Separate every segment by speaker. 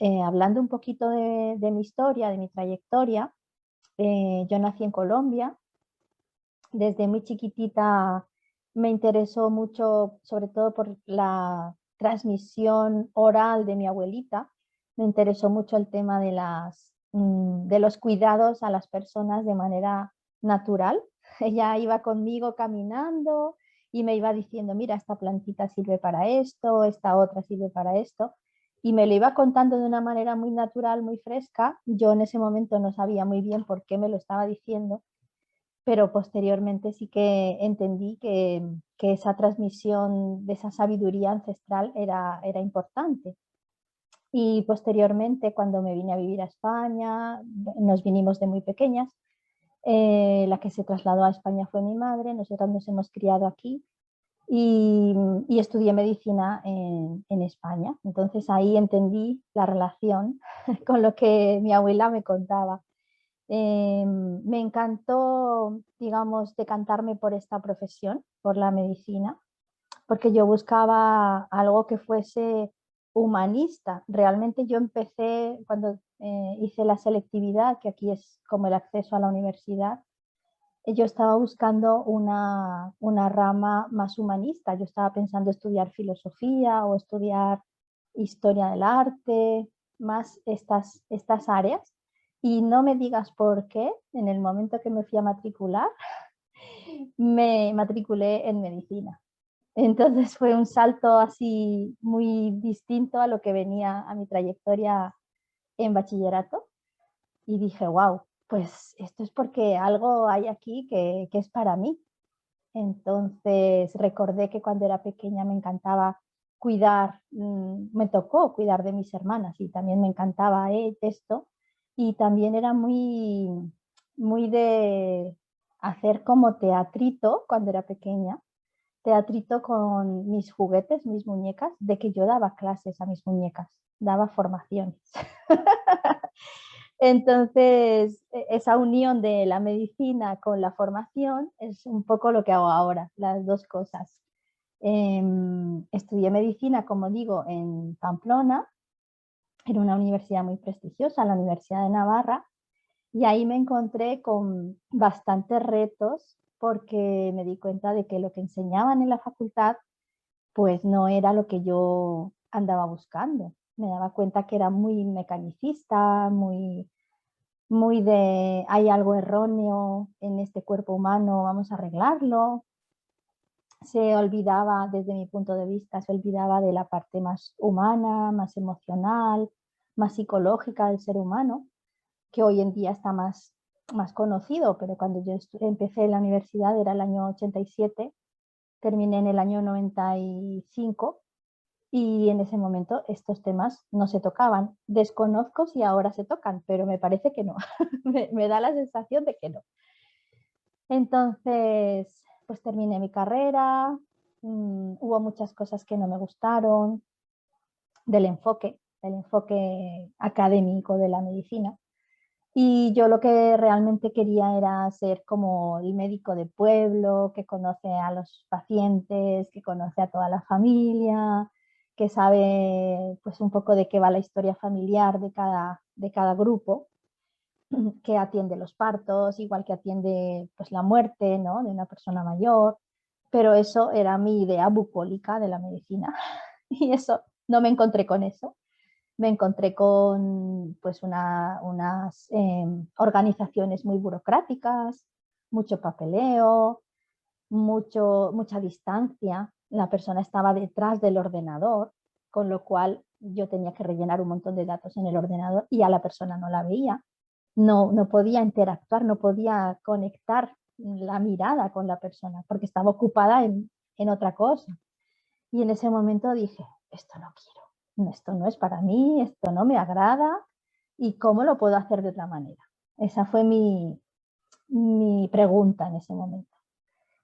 Speaker 1: hablando un poquito de mi historia, de mi trayectoria, yo nací en Colombia. Desde muy chiquitita me interesó mucho, sobre todo por la transmisión oral de mi abuelita. Me interesó mucho el tema de los cuidados a las personas de manera natural. Ella iba conmigo caminando y me iba diciendo, mira, esta plantita sirve para esto, esta otra sirve para esto. Y me lo iba contando de una manera muy natural, muy fresca. Yo en ese momento no sabía muy bien por qué me lo estaba diciendo, pero posteriormente sí que entendí que esa transmisión de esa sabiduría ancestral era importante. Y posteriormente, cuando me vine a vivir a España, nos vinimos de muy pequeñas. La que se trasladó a España fue mi madre. Nosotras nos hemos criado aquí y estudié medicina en España. Entonces ahí entendí la relación con lo que mi abuela me contaba. Me encantó, digamos, decantarme por esta profesión, por la medicina, porque yo buscaba algo que fuese humanista. Realmente yo empecé cuando hice la selectividad, que aquí es como el acceso a la universidad. Yo estaba buscando una rama más humanista. Yo estaba pensando estudiar filosofía o estudiar historia del arte, más estas áreas. Y no me digas por qué, en el momento que me fui a matricular, me matriculé en medicina. Entonces fue un salto así muy distinto a lo que venía a mi trayectoria en bachillerato y dije, wow, pues esto es porque algo hay aquí que es para mí. Entonces recordé que cuando era pequeña me encantaba cuidar, me tocó cuidar de mis hermanas y también me encantaba esto. Y también era muy de hacer como teatrito cuando era pequeña, teatrito con mis juguetes, mis muñecas, de que yo daba clases a mis muñecas, daba formaciones. Entonces, esa unión de la medicina con la formación es un poco lo que hago ahora, las dos cosas. Estudié medicina, como digo, en Pamplona, en una universidad muy prestigiosa, la Universidad de Navarra, y ahí me encontré con bastantes retos porque me di cuenta de que lo que enseñaban en la facultad pues no era lo que yo andaba buscando. Me daba cuenta que era muy mecanicista, muy de hay algo erróneo en este cuerpo humano, vamos a arreglarlo. Se olvidaba, desde mi punto de vista, se olvidaba de la parte más humana, más emocional, más psicológica del ser humano, que hoy en día está más conocido, pero cuando yo empecé en la universidad era el año 87, terminé en el año 95 y en ese momento estos temas no se tocaban. Desconozco si ahora se tocan, pero me parece que no. me da la sensación de que no. Entonces, pues terminé mi carrera, hubo muchas cosas que no me gustaron del enfoque académico de la medicina. Y yo lo que realmente quería era ser como el médico de pueblo, que conoce a los pacientes, que conoce a toda la familia, que sabe pues un poco de qué va la historia familiar de cada grupo, que atiende los partos, igual que atiende pues la muerte, ¿no?, de una persona mayor. Pero eso era mi idea bucólica de la medicina y eso no me encontré con eso. Me encontré con pues unas organizaciones muy burocráticas, mucho papeleo, mucha distancia. La persona estaba detrás del ordenador, con lo cual yo tenía que rellenar un montón de datos en el ordenador y a la persona no la veía. No podía interactuar, no podía conectar la mirada con la persona porque estaba ocupada en otra cosa. Y en ese momento dije, esto no quiero, esto no es para mí, esto no me agrada y cómo lo puedo hacer de otra manera. Esa fue mi pregunta en ese momento.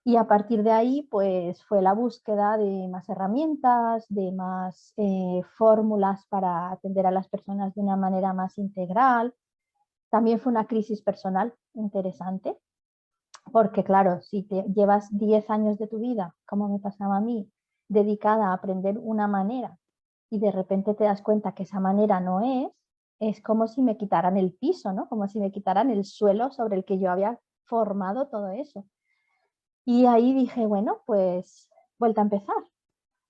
Speaker 1: Y a partir de ahí, pues fue la búsqueda de más herramientas, de más fórmulas para atender a las personas de una manera más integral. También fue una crisis personal interesante, porque claro, si te llevas 10 años de tu vida, como me pasaba a mí, dedicada a aprender una manera y de repente te das cuenta que esa manera no es como si me quitaran el piso, ¿no? Como si me quitaran el suelo sobre el que yo había formado todo eso. Y ahí dije, bueno, pues vuelta a empezar.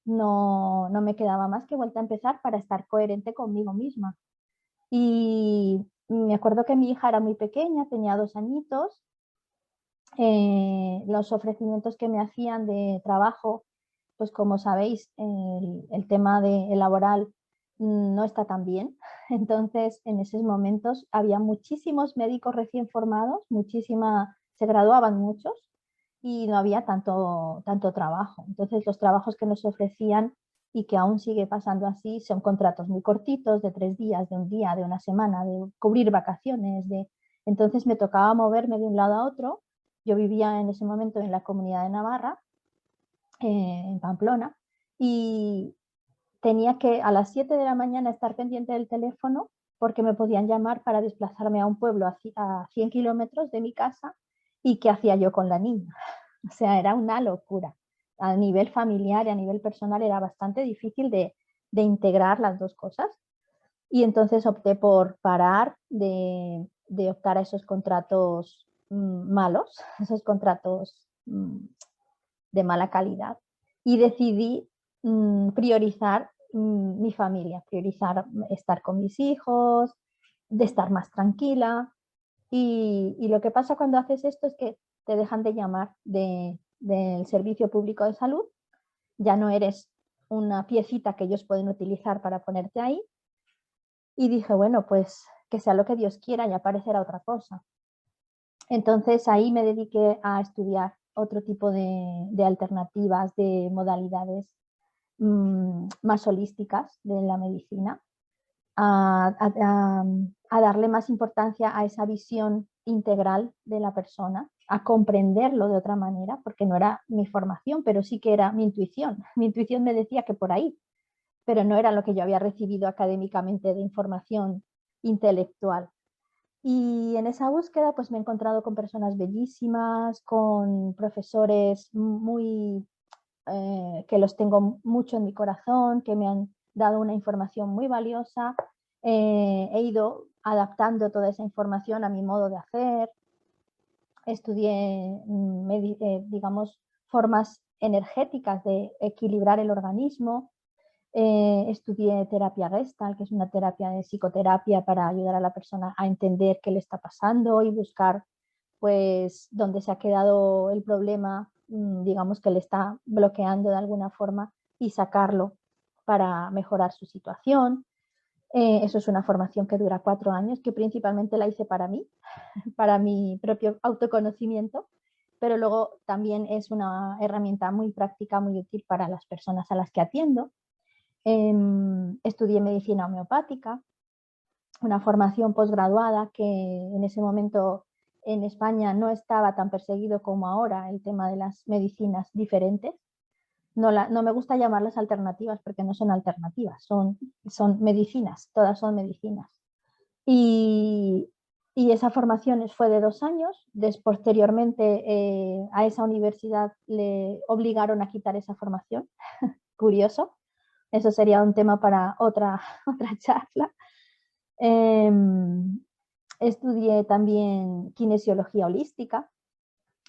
Speaker 1: No me quedaba más que vuelta a empezar para estar coherente conmigo misma. Y me acuerdo que mi hija era muy pequeña, tenía 2 añitos. Los ofrecimientos que me hacían de trabajo, pues como sabéis, el tema laboral no está tan bien. Entonces, en esos momentos había muchísimos médicos recién formados, se graduaban muchos y no había tanto trabajo. Entonces, los trabajos que nos ofrecían y que aún sigue pasando así son contratos muy cortitos, de 3 días, de un día, de una semana, de cubrir vacaciones. Entonces, me tocaba moverme de un lado a otro. Yo vivía en ese momento en la Comunidad de Navarra, en Pamplona, y tenía que a las 7 de la mañana estar pendiente del teléfono porque me podían llamar para desplazarme a un pueblo a 100 kilómetros de mi casa y qué hacía yo con la niña. O sea, era una locura. A nivel familiar y a nivel personal era bastante difícil de integrar las dos cosas. Y entonces opté por parar de optar a esos contratos malos, esos contratos de mala calidad. Y decidí priorizar mi familia, priorizar estar con mis hijos, de estar más tranquila. Y lo que pasa cuando haces esto es que te dejan de llamar del Servicio Público de Salud, ya no eres una piecita que ellos pueden utilizar para ponerte ahí. Y dije, bueno, pues que sea lo que Dios quiera y aparecerá otra cosa. Entonces ahí me dediqué a estudiar otro tipo de alternativas, de modalidades más holísticas de la medicina, a darle más importancia a esa visión integral de la persona, a comprenderlo de otra manera, porque no era mi formación, pero sí que era mi intuición. Mi intuición me decía que por ahí, pero no era lo que yo había recibido académicamente de información intelectual. Y en esa búsqueda pues me he encontrado con personas bellísimas, con profesores que los tengo mucho en mi corazón, que me han dado una información muy valiosa. He ido adaptando toda esa información a mi modo de hacer. Estudié, digamos, formas energéticas de equilibrar el organismo. Estudié terapia Gestalt, que es una terapia de psicoterapia para ayudar a la persona a entender qué le está pasando y buscar pues dónde se ha quedado el problema, digamos que le está bloqueando de alguna forma y sacarlo para mejorar su situación. Eso es una formación que dura 4 años, que principalmente la hice para mí, para mi propio autoconocimiento, pero luego también es una herramienta muy práctica, muy útil para las personas a las que atiendo. Estudié medicina homeopática, una formación posgraduada que en ese momento en España no estaba tan perseguido como ahora el tema de las medicinas diferentes. No me gusta llamarlas alternativas porque no son alternativas, son medicinas, todas son medicinas. Y, y esa formación fue de 2 años. Posteriormente a esa universidad le obligaron a quitar esa formación. Curioso. Eso sería un tema para otra charla. Estudié también kinesiología holística,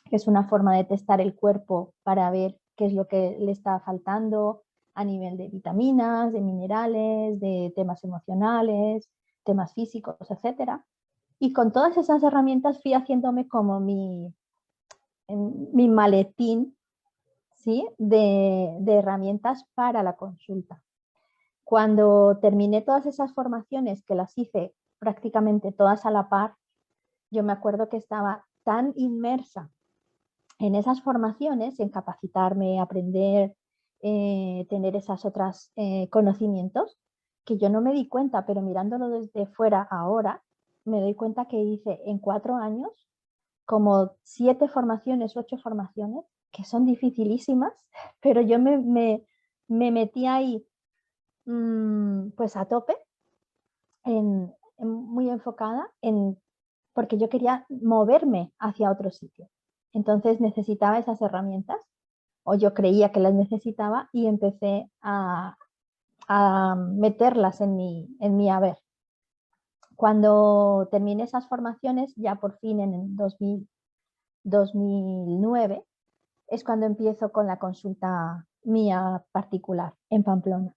Speaker 1: que es una forma de testar el cuerpo para ver qué es lo que le está faltando a nivel de vitaminas, de minerales, de temas emocionales, temas físicos, etc. Y con todas esas herramientas fui haciéndome como mi maletín, ¿sí? de herramientas para la consulta. Cuando terminé todas esas formaciones, que las hice prácticamente todas a la par, yo me acuerdo que estaba tan inmersa en esas formaciones, en capacitarme, aprender, tener esas otras conocimientos, que yo no me di cuenta, pero mirándolo desde fuera ahora, me doy cuenta que hice en 4 años como 7 formaciones, 8 formaciones, que son dificilísimas, pero yo me metí ahí pues a tope, muy enfocada porque yo quería moverme hacia otro sitio. Entonces necesitaba esas herramientas, o yo creía que las necesitaba, y empecé a meterlas en mi haber. Cuando terminé esas formaciones, ya por fin en el 2009, es cuando empiezo con la consulta mía particular en Pamplona.